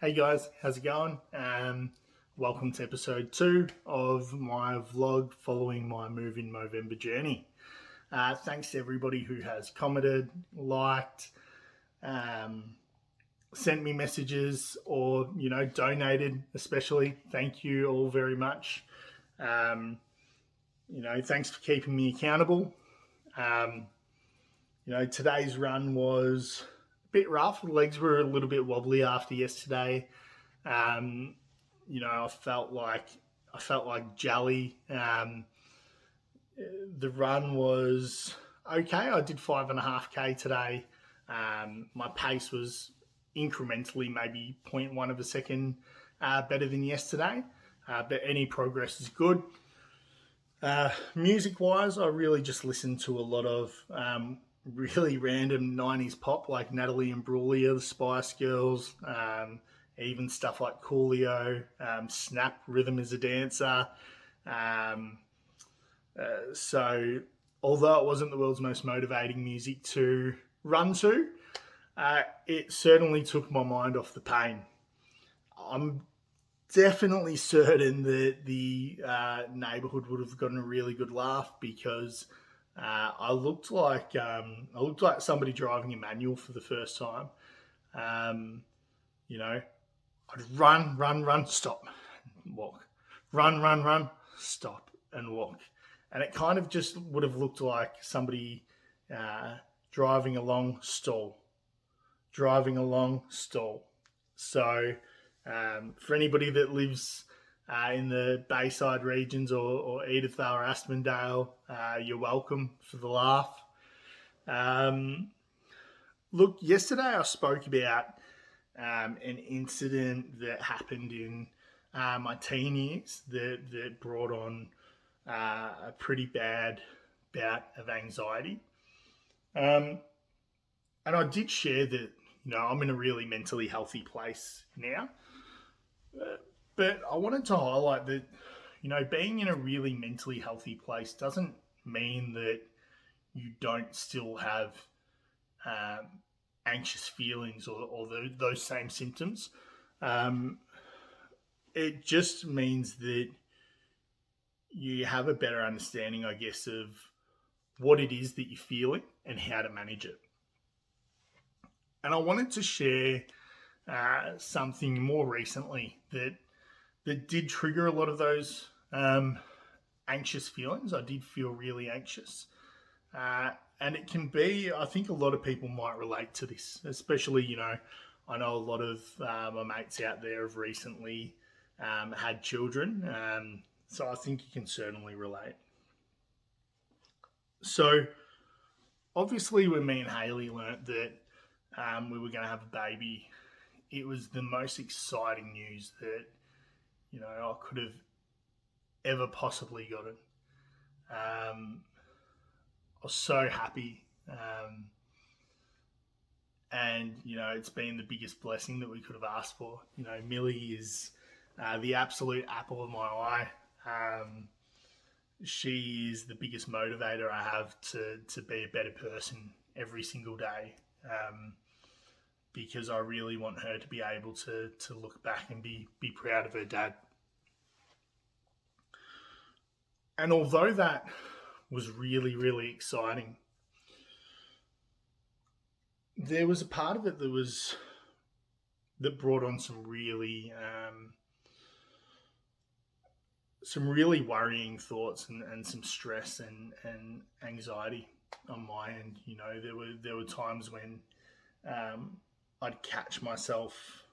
Hey guys, how's it going? Welcome to episode 2 of my vlog following my move in Movember journey. Thanks to everybody who has commented, liked, sent me messages, or donated. Especially, thank you all very much. Thanks for keeping me accountable. Today's run was a bit rough. The legs were a little bit wobbly after yesterday. I felt like jelly. The run was okay. I did 5.5k today. My pace was incrementally maybe 0.1 of a second better than yesterday, but any progress is good. Music-wise, I really just listened to a lot of really random 90s pop like Natalie and Imbruglia, the Spice Girls, even stuff like Coolio, Snap, Rhythm is a Dancer. So although it wasn't the world's most motivating music to run to, it certainly took my mind off the pain. I'm definitely certain that the neighbourhood would have gotten a really good laugh because I looked like somebody driving a manual for the first time. I'd run, stop, walk, run, stop, and walk, and it kind of just would have looked like somebody driving along, stall. So for anybody that lives in the Bayside regions or Edithvale or Aspendale, you're welcome for the laugh. Look, yesterday I spoke about an incident that happened in my teen years that brought on a pretty bad bout of anxiety. And I did share that, I'm in a really mentally healthy place now. But I wanted to highlight that, being in a really mentally healthy place doesn't mean that you don't still have anxious feelings or those same symptoms. It just means that you have a better understanding, I guess, of what it is that you're feeling and how to manage it. And I wanted to share something more recently that did trigger a lot of those anxious feelings. I did feel really anxious. And it can be, I think a lot of people might relate to this, especially, I know a lot of my mates out there have recently had children. So I think you can certainly relate. So obviously when me and Hayley learnt that we were going to have a baby, it was the most exciting news that, I could have ever possibly gotten. I was so happy. And, it's been the biggest blessing that we could have asked for. Millie is the absolute apple of my eye. She is the biggest motivator I have to be a better person every single day. Because I really want her to be able to look back and be proud of her dad. And although that was really, really exciting, there was a part of it that brought on some really worrying thoughts and some stress and anxiety on my end. There were times when I'd catch myself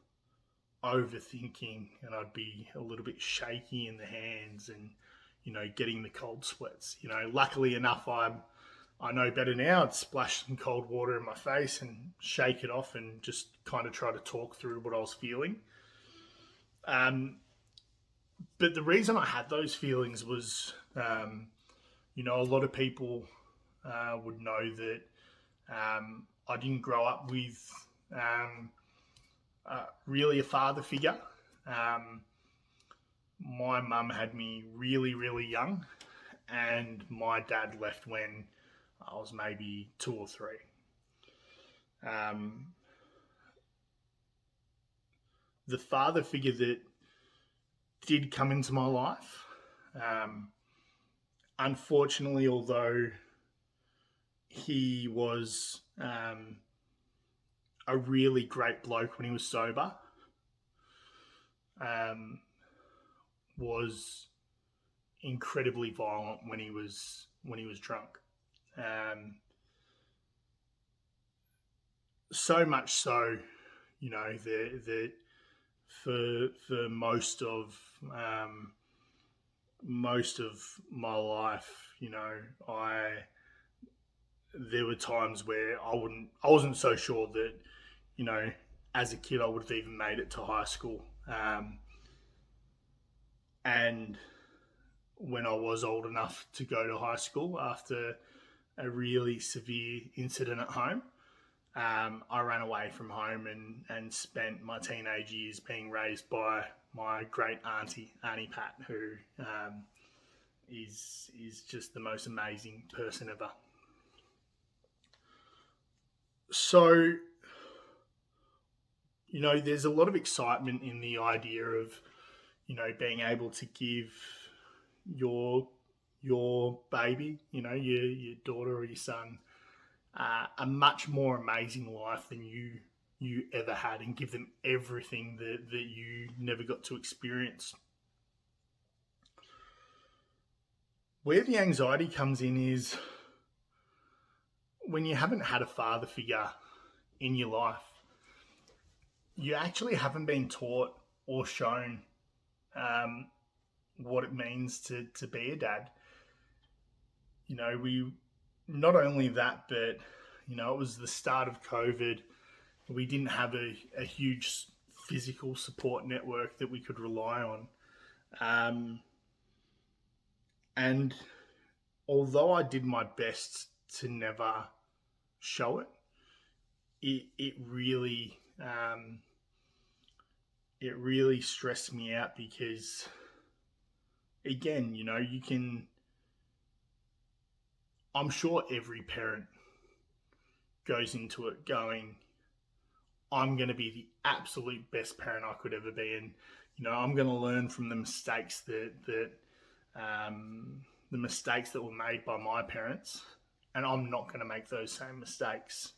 overthinking and I'd be a little bit shaky in the hands and, getting the cold sweats. Luckily enough, I know better now. I'd splash some cold water in my face and shake it off and just kind of try to talk through what I was feeling. But the reason I had those feelings was, a lot of people would know that I didn't grow up with really a father figure. My mum had me really, really young, and my dad left when I was maybe 2 or 3. the father figure that did come into my life, um, unfortunately, although he was a really great bloke when he was sober, um, was incredibly violent when he was drunk. Um, so much so, that for um, most of my life, I there were times where I wasn't so sure that, you know, as a kid I would have even made it to high school. And when I was old enough to go to high school after a really severe incident at home, I ran away from home and spent my teenage years being raised by my great Auntie Pat, who is just the most amazing person ever. So, there's a lot of excitement in the idea of, being able to give your your baby, your daughter or your son, a much more amazing life than you ever had, and give them everything that you never got to experience. Where the anxiety comes in is when you haven't had a father figure in your life, you actually haven't been taught or shown um, what it means to be a dad. We not only that, but it was the start of COVID. We didn't have a huge physical support network that we could rely on. And although I did my best to never show it, it really stressed me out because, again, you can. I'm sure every parent goes into it going, I'm going to be the absolute best parent I could ever be, and I'm going to learn from the mistakes the mistakes that were made by my parents, and I'm not going to make those same mistakes.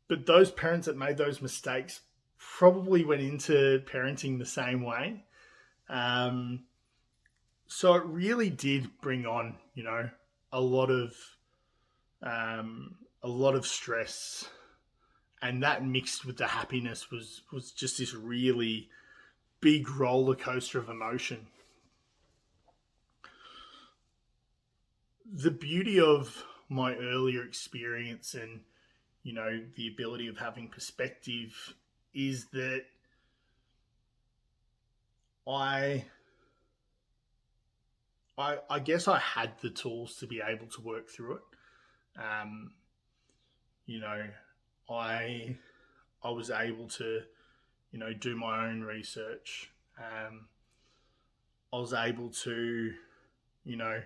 But those parents that made those mistakes probably went into parenting the same way. Um, so it really did bring on, a lot of a lot of stress, and that mixed with the happiness was just this really big roller coaster of emotion. The beauty of my earlier experience and the ability of having perspective is that I I guess I had the tools to be able to work through it. Um, you know, I I was able to do my own research. I was able to you know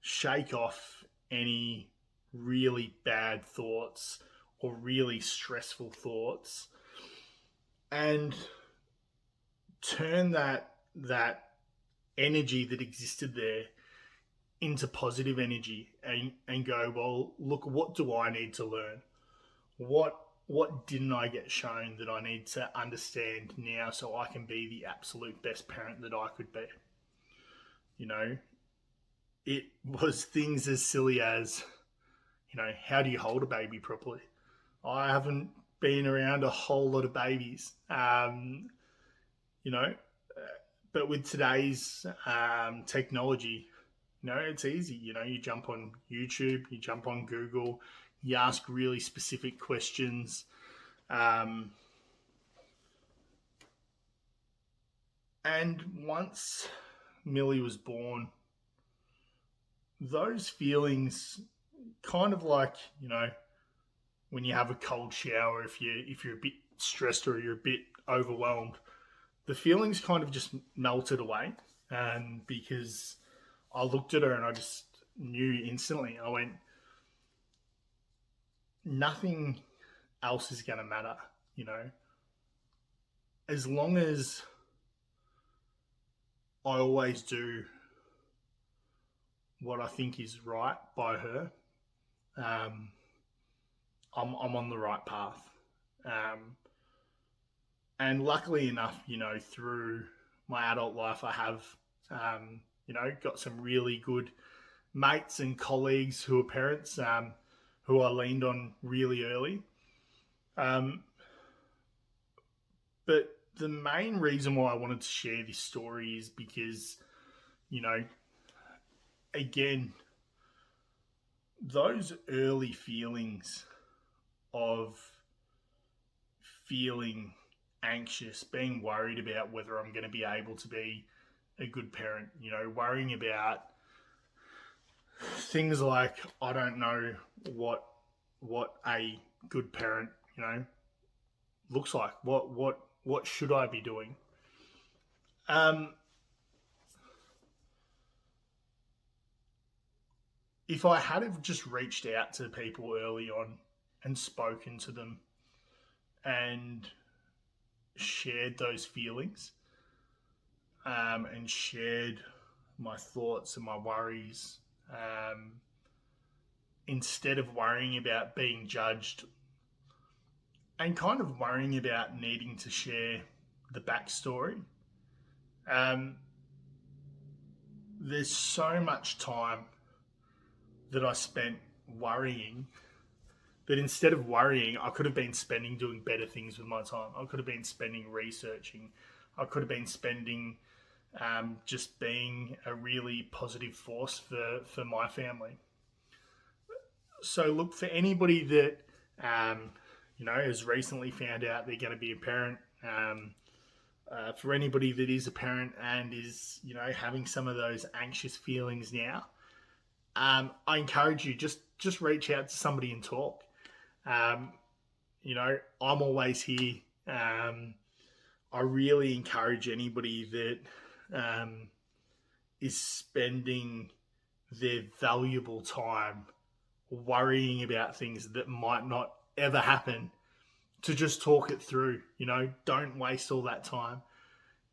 shake off any really bad thoughts or really stressful thoughts and turn that energy that existed there into positive energy and go, well, look, what do I need to learn? What didn't I get shown that I need to understand now so I can be the absolute best parent that I could be? You know, it was things as silly as, how do you hold a baby properly? I haven't been around a whole lot of babies, you know, but with today's technology, it's easy. You jump on YouTube, you jump on Google, you ask really specific questions. And once Millie was born, those feelings, kind of like, when you have a cold shower, if you're a bit stressed or you're a bit overwhelmed, the feelings kind of just melted away. And because I looked at her and I just knew instantly, I went, nothing else is going to matter. you know, as long as I always do what I think is right by her, um, I'm on the right path. Um, and luckily enough, through my adult life, I have, got some really good mates and colleagues who are parents, who I leaned on really early. Um, but the main reason why I wanted to share this story is because, you know, again, those early feelings of feeling anxious, being worried about whether I'm going to be able to be a good parent, worrying about things like I don't know what a good parent, looks like. What should I be doing? Um, if I had have just reached out to people early on and spoken to them and shared those feelings, and shared my thoughts and my worries, um, instead of worrying about being judged and kind of worrying about needing to share the backstory. Um, there's so much time that I spent worrying that instead of worrying, I could have been spending doing better things with my time. I could have been spending researching. I could have been spending, just being a really positive force for my family. So, look, for anybody that, has recently found out they're going to be a parent, for anybody that is a parent and is, having some of those anxious feelings now, I encourage you, just reach out to somebody and talk. Um, I'm always here. I really encourage anybody that, is spending their valuable time worrying about things that might not ever happen to just talk it through. Don't waste all that time.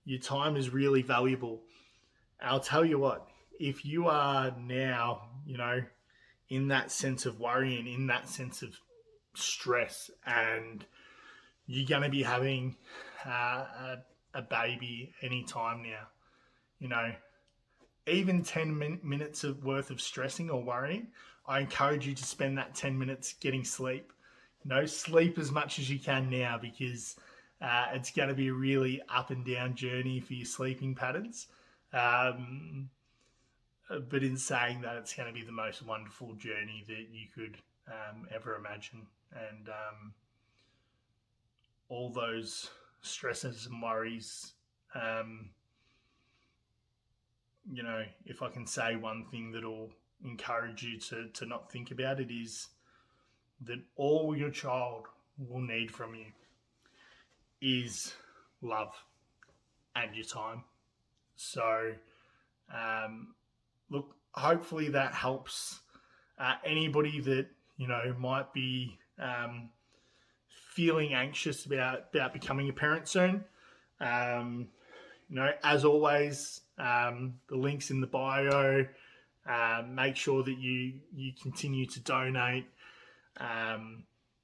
Your time is really valuable. I'll tell you what, if you are now, in that sense of worrying, in that sense of stress, and you're going to be having a baby anytime now, you know, even 10 minutes of worth of stressing or worrying, I encourage you to spend that 10 minutes getting sleep. Sleep as much as you can now, because it's going to be a really up and down journey for your sleeping patterns. But in saying that, it's going to be the most wonderful journey that you could ever imagine. And all those stresses and worries, if I can say one thing that'll encourage you to not think about it, is that all your child will need from you is love and your time. So, look, hopefully that helps anybody that, might be feeling anxious about becoming a parent soon. As always, the link's in the bio. Make sure that you continue to donate.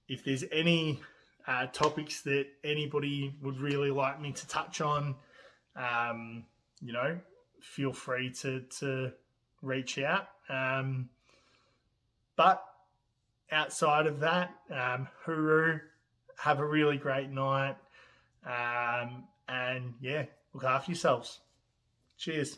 If there's any topics that anybody would really like me to touch on, feel free to reach out. But outside of that, hooroo, have a really great night. And yeah, look after yourselves. Cheers.